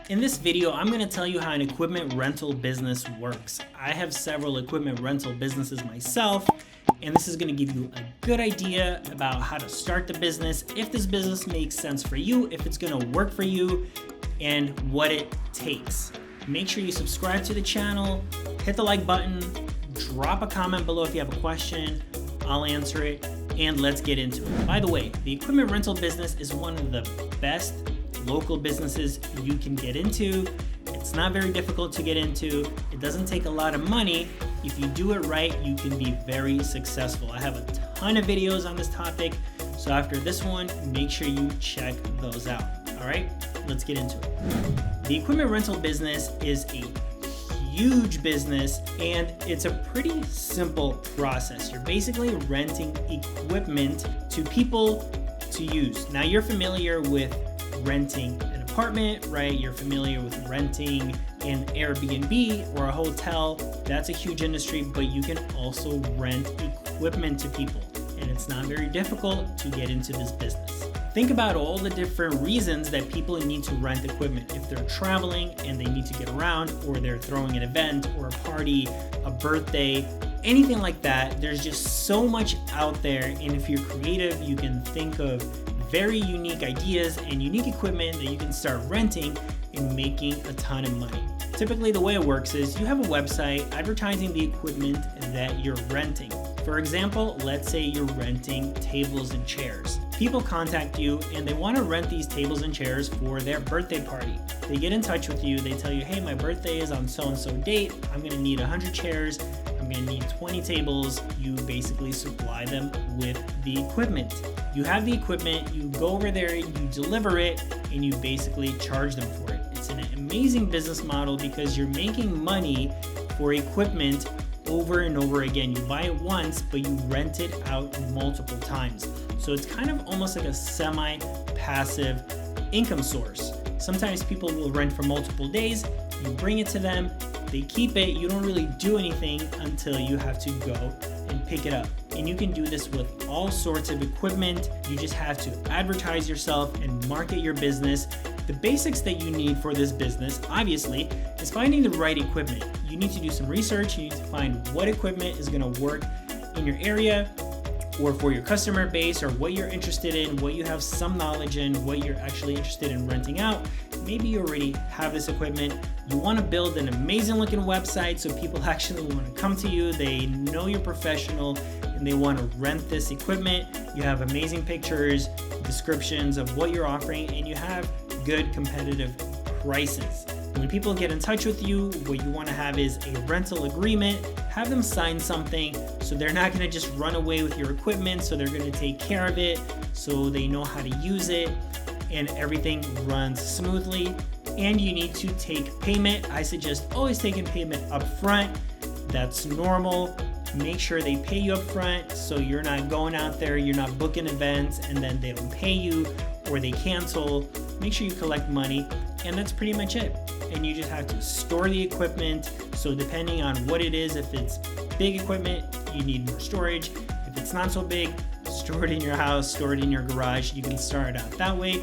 In this video, I'm going to tell you how an equipment rental business works. I have several equipment rental businesses myself, and this is going to give you a good idea about how to start the business, if this business makes sense for you, if it's going to work for you, and what it takes. Make sure you subscribe to the channel, hit the like button, drop a comment below if you have a question. I'll answer it, and let's get into it. By the way, the equipment rental business is one of the best local businesses you can get into. It's not very difficult to get into. It doesn't take a lot of money. If you do it right, you can be very successful. I have a ton of videos on this topic, so after this one, make sure you check those out. All right, let's get into it. The equipment rental business is a huge business, and it's a pretty simple process. You're basically renting equipment to people to use. Now, you're familiar with renting an apartment, right? You're familiar with renting an Airbnb or a hotel. That's a huge industry, but you can also rent equipment to people, and it's not very difficult to get into this business. Think about all the different reasons that people need to rent equipment. If they're traveling and they need to get around, or they're throwing an event or a party, a birthday, anything like that, there's just so much out there. And if you're creative, you can think of very unique ideas and unique equipment that you can start renting and making a ton of money. Typically, the way it works is you have a website advertising the equipment that you're renting. For example, let's say you're renting tables and chairs. People contact you and they want to rent these tables and chairs for their birthday party. They get in touch with you, they tell you, hey, my birthday is on so-and-so date, I'm gonna need 100 chairs, I'm gonna need 20 tables. You basically supply them with the equipment. You have the equipment, you go over there, you deliver it, and you basically charge them for it. It's an amazing business model because you're making money for equipment over and over again. You buy it once, but you rent it out multiple times. So it's kind of almost like a semi-passive income source. Sometimes people will rent for multiple days, you bring it to them, they keep it, you don't really do anything until you have to go and pick it up. And you can do this with all sorts of equipment. You just have to advertise yourself and market your business. The basics that you need for this business, obviously, is finding the right equipment. You need to do some research. You need to find what equipment is going to work in your area or for your customer base, or what you're interested in, what you have some knowledge in, what you're actually interested in renting out. Maybe you already have this equipment. You want to build an amazing looking website so people actually want to come to you. They know you're professional and they want to rent this equipment. You have amazing pictures, descriptions of what you're offering, and you have good competitive prices. When people get in touch with you, what you want to have is a rental agreement. Have them sign something so they're not going to just run away with your equipment. So they're going to take care of it so they know how to use it and everything runs smoothly. And you need to take payment. I suggest always taking payment up front. That's normal. Make sure they pay you up front so you're not going out there, you're not booking events and then they don't pay you or they cancel. Make sure you collect money, and that's pretty much it. And you just have to store the equipment. So depending on what it is, if it's big equipment, you need more storage. If it's not so big, store it in your house, store it in your garage. You can start out that way.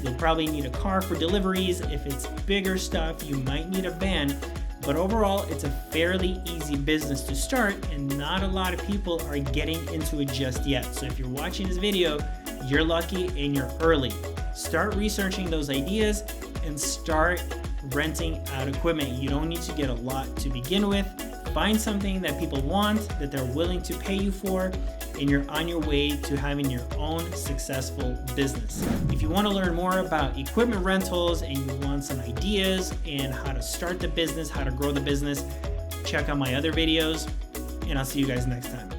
You'll probably need a car for deliveries. If it's bigger stuff, you might need a van. But overall, it's a fairly easy business to start, and not a lot of people are getting into it just yet. So if you're watching this video, you're lucky and you're early. Start researching those ideas and start renting out equipment. You don't need to get a lot to begin with. Find something that people want, that they're willing to pay you for, and you're on your way to having your own successful business. If you want to learn more about equipment rentals and you want some ideas and how to start the business, how to grow the business, check out my other videos, and I'll see you guys next time.